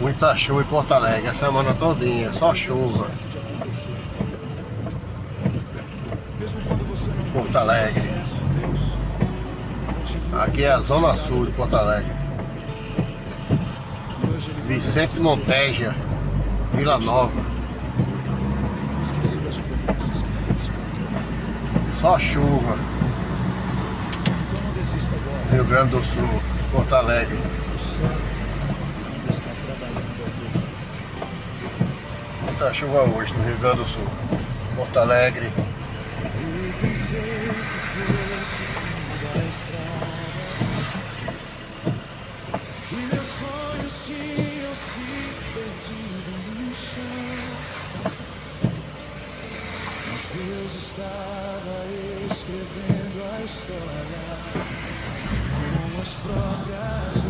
Muita chuva em Porto Alegre, a semana todinha, só chuva. Porto Alegre. Aqui é a zona sul de Porto Alegre. Vicente Monteja, Vila Nova. Só chuva. Rio Grande do Sul, Porto Alegre. Muita chuva hoje no Rio Grande do Sul, Porto Alegre. Deus estava escrevendo a história com as próprias